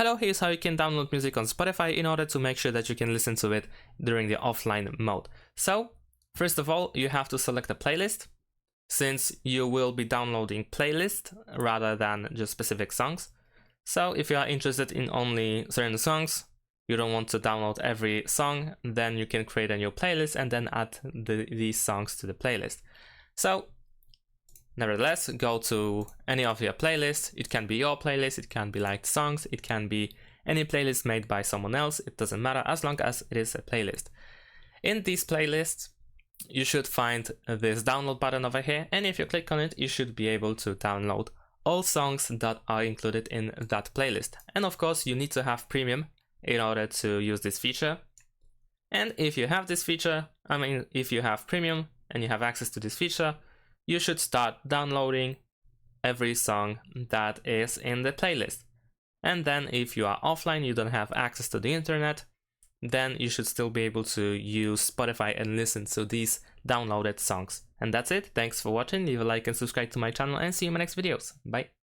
Hello, here's how you can download music on Spotify in order to make sure that you can listen to it during the offline mode. So, first of all, you have to select a playlist, since you will be downloading playlists rather than just specific songs. So if you are interested in only certain songs, you don't want to download every song, then you can create a new playlist and then add these songs to the playlist. So nevertheless, go to any of your playlists. It can be your playlist, it can be liked songs, it can be any playlist made by someone else. It doesn't matter as long as it is a playlist. In these playlists, you should find this download button over here, and if you click on it, you should be able to download all songs that are included in that playlist. And of course, you need to have premium in order to use this feature. And if you have this feature, if you have premium and you have access to this feature, you should start downloading every song that is in the playlist. And then if you are offline, you don't have access to the internet, then you should still be able to use Spotify and listen to these downloaded songs. And that's it. Thanks for watching. Leave a like and subscribe to my channel, and see you in my next videos. Bye.